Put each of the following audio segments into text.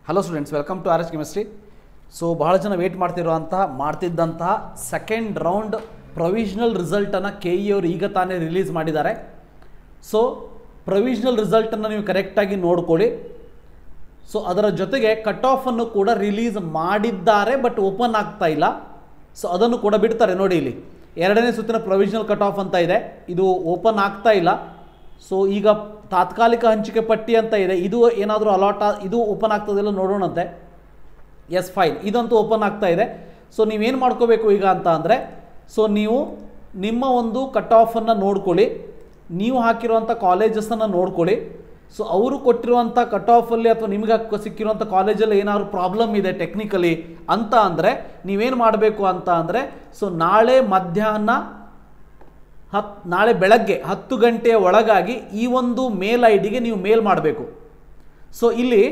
Hello students, welcome to R S chemistry. So ಬಹಳ ಜನ wait ಮಾಡ್ತಿದ್ದಂತಹ ಸೆಕೆಂಡ್ ರೌಂಡ್ ಪ್ರೊವಿಷನಲ್ ರಿಸಲ್ಟನ್ನು ಕೆ ಇ ಅವರು ಈಗ ತಾನೇ ರಿಲೀಸ್ ಮಾಡಿದ್ದಾರೆ. ಸೊ ಪ್ರೊವಿಷನಲ್ ರಿಸಲ್ಟನ್ನು ನೀವು ಕರೆಕ್ಟಾಗಿ ನೋಡ್ಕೊಳ್ಳಿ. ಸೊ ಅದರ ಜೊತೆಗೆ ಕಟ್ ಆಫನ್ನು ಕೂಡ ರಿಲೀಸ್ ಮಾಡಿದ್ದಾರೆ, ಬಟ್ ಓಪನ್ ಆಗ್ತಾ ಇಲ್ಲ. ಸೊ ಅದನ್ನು ಕೂಡ ಬಿಡ್ತಾರೆ. ನೋಡಿ, ಇಲ್ಲಿ ಎರಡನೇ ಸುತ್ತಿನ ಪ್ರೊವಿಷನಲ್ ಕಟ್ ಆಫ್ ಅಂತ ಇದೆ, ಇದು ಓಪನ್ ಆಗ್ತಾ ಇಲ್ಲ. ಸೊ ಈಗ ತಾತ್ಕಾಲಿಕ ಹಂಚಿಕೆ ಪಟ್ಟಿ ಅಂತ ಇದೆ, ಇದು ಏನಾದರೂ ಇದು ಓಪನ್ ಆಗ್ತದಿಲ್ಲ ನೋಡೋಣಂತೆ. ಎಸ್, ಫೈನ್, ಇದಂತೂ ಓಪನ್ ಆಗ್ತಾ ಇದೆ. ಸೊ ನೀವೇನು ಮಾಡ್ಕೋಬೇಕು ಈಗ ಅಂತ ಅಂದರೆ, ಸೊ ನೀವು ನಿಮ್ಮ ಒಂದು ಕಟ್ ಆಫನ್ನು ನೋಡ್ಕೊಳ್ಳಿ, ನೀವು ಹಾಕಿರುವಂಥ ಕಾಲೇಜಸನ್ನು ನೋಡ್ಕೊಳ್ಳಿ. ಸೊ ಅವರು ಕೊಟ್ಟಿರುವಂಥ ಕಟ್ ಆಫಲ್ಲಿ ಅಥವಾ ನಿಮಗೆ ಸಿಕ್ಕಿರುವಂಥ ಕಾಲೇಜಲ್ಲಿ ಏನಾದರೂ ಪ್ರಾಬ್ಲಮ್ ಇದೆ ಟೆಕ್ನಿಕಲಿ ಅಂತ ಅಂದರೆ ನೀವೇನು ಮಾಡಬೇಕು ಅಂತ ಅಂದರೆ, ಸೊ ನಾಳೆ ಬೆಳಗ್ಗೆ 10 ಗಂಟೆಯ ಒಳಗಾಗಿ ಈ ಒಂದು ಮೇಲ್ ಐ ಡಿಗೆ ನೀವು ಮೇಲ್ ಮಾಡಬೇಕು. ಸೊ ಇಲ್ಲಿ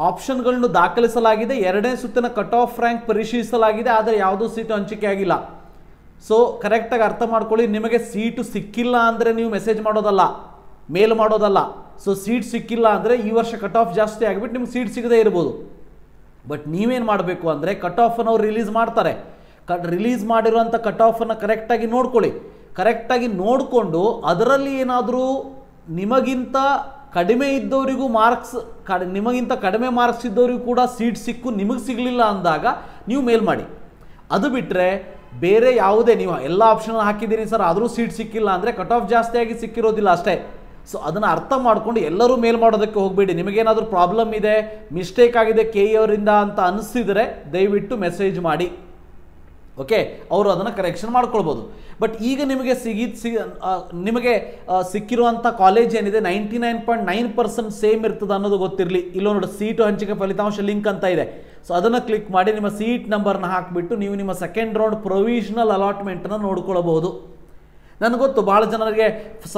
ಆಪ್ಷನ್ಗಳನ್ನು ದಾಖಲಿಸಲಾಗಿದೆ, ಎರಡನೇ ಸುತ್ತಿನ ಕಟ್ ಆಫ್ ರ್ಯಾಂಕ್ ಪರಿಶೀಲಿಸಲಾಗಿದೆ, ಆದರೆ ಯಾವುದೂ ಸೀಟು ಹಂಚಿಕೆ ಆಗಿಲ್ಲ. ಸೊ ಕರೆಕ್ಟಾಗಿ ಅರ್ಥ ಮಾಡ್ಕೊಳ್ಳಿ, ನಿಮಗೆ ಸೀಟು ಸಿಕ್ಕಿಲ್ಲ ಅಂದರೆ ನೀವು ಮೆಸೇಜ್ ಮಾಡೋದಲ್ಲ, ಮೇಲ್ ಮಾಡೋದಲ್ಲ. ಸೊ ಸೀಟ್ ಸಿಕ್ಕಿಲ್ಲ ಅಂದರೆ ಈ ವರ್ಷ ಕಟ್ ಆಫ್ ಜಾಸ್ತಿ ಆಗಿಬಿಟ್ಟು ನಿಮ್ಗೆ ಸೀಟ್ ಸಿಗದೇ ಇರ್ಬೋದು. ಬಟ್ ನೀವೇನು ಮಾಡಬೇಕು ಅಂದರೆ, ಕಟ್ ಆಫನ್ನು ಅವ್ರು ರಿಲೀಸ್ ಮಾಡ್ತಾರೆ, ರಿಲೀಸ್ ಮಾಡಿರುವಂಥ ಕಟ್ ಆಫನ್ನು ಕರೆಕ್ಟಾಗಿ ನೋಡ್ಕೊಳ್ಳಿ. ಕರೆಕ್ಟಾಗಿ ನೋಡಿಕೊಂಡು ಅದರಲ್ಲಿ ಏನಾದರೂ ನಿಮಗಿಂತ ಕಡಿಮೆ ಇದ್ದವರಿಗೂ ನಿಮಗಿಂತ ಕಡಿಮೆ ಮಾರ್ಕ್ಸ್ ಇದ್ದವರಿಗೂ ಕೂಡ ಸೀಟ್ ಸಿಕ್ಕು ನಿಮಗೆ ಸಿಗಲಿಲ್ಲ ಅಂದಾಗ ನೀವು ಮೇಲ್ ಮಾಡಿ. ಅದು ಬಿಟ್ಟರೆ ಬೇರೆ ಯಾವುದೇ, ನೀವು ಎಲ್ಲ ಆಪ್ಷನ್ ಹಾಕಿದ್ದೀರಿ ಸರ್ ಆದರೂ ಸೀಟ್ ಸಿಕ್ಕಿಲ್ಲ ಅಂದರೆ ಕಟ್ ಆಫ್ ಜಾಸ್ತಿಯಾಗಿ ಸಿಕ್ಕಿರೋದಿಲ್ಲ ಅಷ್ಟೇ. ಸೊ ಅದನ್ನು ಅರ್ಥ ಮಾಡಿಕೊಂಡು ಎಲ್ಲರೂ ಮೇಲ್ ಮಾಡೋದಕ್ಕೆ ಹೋಗಬೇಡಿ. ನಿಮಗೇನಾದರೂ ಪ್ರಾಬ್ಲಮ್ ಇದೆ, ಮಿಸ್ಟೇಕ್ ಆಗಿದೆ ಕೆ ಇ ಅವರಿಂದ ಅಂತ ಅನಿಸಿದರೆ ದಯವಿಟ್ಟು ಮೆಸೇಜ್ ಮಾಡಿ. ಓಕೆ, ಅವರು ಅದನ್ನು ಕರೆಕ್ಷನ್ ಮಾಡ್ಕೊಳ್ಬೋದು. ಬಟ್ ಈಗ ನಿಮಗೆ ನಿಮಗೆ ಸಿಕ್ಕಿರುವಂಥ ಕಾಲೇಜ್ ಏನಿದೆ 99.9% ಸೇಮ್ ಇರ್ತದೆ ಅನ್ನೋದು ಗೊತ್ತಿರಲಿ. ಇಲ್ಲೋ ನೋಡಿ, ಸೀಟು ಹಂಚಿಕೆ ಫಲಿತಾಂಶ ಲಿಂಕ್ ಅಂತ ಇದೆ. ಸೊ ಅದನ್ನು ಕ್ಲಿಕ್ ಮಾಡಿ ನಿಮ್ಮ ಸೀಟ್ ನಂಬರ್ನ ಹಾಕಿಬಿಟ್ಟು ನೀವು ನಿಮ್ಮ ಸೆಕೆಂಡ್ ರೌಂಡ್ ಪ್ರೊವಿಷನಲ್ ಅಲಾಟ್ಮೆಂಟನ್ನು ನೋಡ್ಕೊಳ್ಬಹುದು. ನನಗೆ ಗೊತ್ತು ಭಾಳ ಜನರಿಗೆ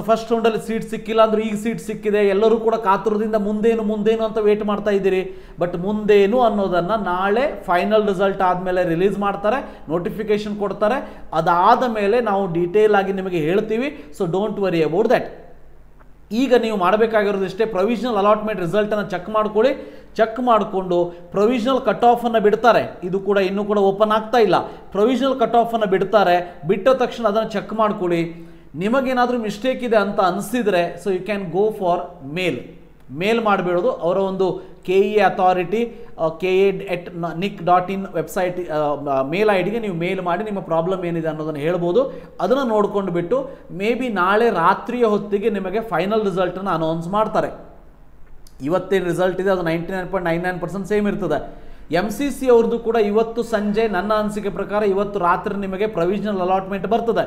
ಫಸ್ಟ್ ರೌಂಡಲ್ಲಿ ಸೀಟ್ ಸಿಕ್ಕಿಲ್ಲ ಅಂದರೂ ಈಗ ಸೀಟ್ ಸಿಕ್ಕಿದೆ, ಎಲ್ಲರೂ ಕೂಡ ಕಾತುರದಿಂದ ಮುಂದೇನು ಅಂತ ವೇಟ್ ಮಾಡ್ತಾ ಇದ್ದೀರಿ. ಬಟ್ ಮುಂದೇನು ಅನ್ನೋದನ್ನು ನಾಳೆ ಫೈನಲ್ ರಿಸಲ್ಟ್ ಆದಮೇಲೆ ರಿಲೀಸ್ ಮಾಡ್ತಾರೆ, ನೋಟಿಫಿಕೇಶನ್ ಕೊಡ್ತಾರೆ. ಅದಾದ ಮೇಲೆ ನಾವು ಡೀಟೇಲ್ ಆಗಿ ನಿಮಗೆ ಹೇಳ್ತೀವಿ. So don't worry about that. ಈಗ ನೀವು ಮಾಡಬೇಕಾಗಿರೋದು ಇಷ್ಟೇ, ಪ್ರೊವಿಷನಲ್ ಅಲಾಟ್ಮೆಂಟ್ ರಿಸಲ್ಟನ್ನು ಚೆಕ್ ಮಾಡ್ಕೊಳ್ಳಿ. ಚೆಕ್ ಮಾಡಿಕೊಂಡು ಪ್ರೊವಿಷನಲ್ ಕಟ್ ಆಫನ್ನು ಬಿಡ್ತಾರೆ, ಇದು ಕೂಡ ಇನ್ನೂ ಕೂಡ ಓಪನ್ ಆಗ್ತಾ ಇಲ್ಲ. ಪ್ರೊವಿಷನಲ್ ಕಟ್ ಆಫನ್ನು ಬಿಡ್ತಾರೆ, ಬಿಟ್ಟ ತಕ್ಷಣ ಅದನ್ನು ಚೆಕ್ ಮಾಡ್ಕೊಳ್ಳಿ. ನಿಮಗೇನಾದರೂ ಮಿಸ್ಟೇಕ್ ಇದೆ ಅಂತ ಅನಿಸಿದರೆ so you can go for mail ಮಾಡಿಬಿಡೋದು. ಅವರ ಒಂದು KE authority KE@nic.in website mail I ಡಿಗೆ ನೀವು ಮೇಲ್ ಮಾಡಿ ನಿಮ್ಮ ಪ್ರಾಬ್ಲಮ್ ಏನಿದೆ ಅನ್ನೋದನ್ನು ಹೇಳ್ಬೋದು. ಅದನ್ನು ನೋಡ್ಕೊಂಡು ಬಿಟ್ಟು ಮೇ ಬಿ ನಾಳೆ ರಾತ್ರಿಯ ಹೊತ್ತಿಗೆ ನಿಮಗೆ ಫೈನಲ್ ರಿಸಲ್ಟನ್ನು ಅನೌನ್ಸ್ ಮಾಡ್ತಾರೆ. ಇವತ್ತೇನು ರಿಸಲ್ಟ್ ಇದೆ ಅದು 99.99% ಸೇಮ್ ಇರ್ತದೆ. MCC ಅವ್ರದ್ದು ಕೂಡ ಇವತ್ತು ಸಂಜೆ, ನನ್ನ ಅನಿಸಿಕೆ ಪ್ರಕಾರ ಇವತ್ತು ರಾತ್ರಿ ನಿಮಗೆ ಪ್ರೊವಿಷನಲ್ ಅಲಾಟ್ಮೆಂಟ್ ಬರ್ತದೆ,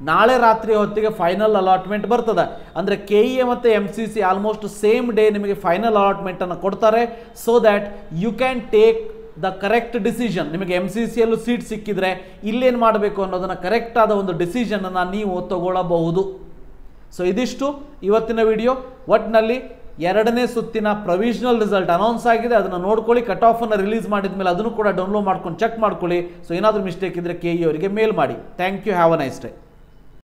ನಾಳೆ ರಾತ್ರಿ ಹೊತ್ತಿಗೆ ಫೈನಲ್ ಅಲಾಟ್ಮೆಂಟ್ ಬರ್ತದೆ. ಅಂದರೆ KE ಮತ್ತು MCC ಆಲ್ಮೋಸ್ಟ್ ಸೇಮ್ ಡೇ ನಿಮಗೆ ಫೈನಲ್ ಅಲಾಟ್ಮೆಂಟನ್ನು ಕೊಡ್ತಾರೆ. So that you can take the correct decision. ನಿಮಗೆ MCCಯಲ್ಲೂ ಸೀಟ್ ಸಿಕ್ಕಿದ್ರೆ ಇಲ್ಲೇನು ಮಾಡಬೇಕು ಅನ್ನೋದನ್ನು ಕರೆಕ್ಟಾದ ಒಂದು ಡಿಸಿಷನನ್ನು ನೀವು ತಗೊಳ್ಳಬಹುದು. ಸೊ ಇದಿಷ್ಟು ಇವತ್ತಿನ ವಿಡಿಯೋ. ಒಟ್ಟಿನಲ್ಲಿ ಎರಡನೇ ಸುತ್ತಿನ ಪ್ರೊವಿಷನಲ್ ರಿಸಲ್ಟ್ ಅನೌನ್ಸ್ ಆಗಿದೆ, ಅದನ್ನು ನೋಡ್ಕೊಳ್ಳಿ. ಕಟ್ ಆಫನ್ನು ರಿಲೀಸ್ ಮಾಡಿದ ಮೇಲೆ ಅದನ್ನು ಕೂಡ ಡೌನ್ಲೋಡ್ ಮಾಡ್ಕೊಂಡು ಚೆಕ್ ಮಾಡ್ಕೊಳ್ಳಿ. ಸೊ ಏನಾದರೂ ಮಿಸ್ಟೇಕ್ ಇದ್ದರೆ KE ಅವರಿಗೆ ಮೇಲ್ ಮಾಡಿ. Thank you, have a nice day.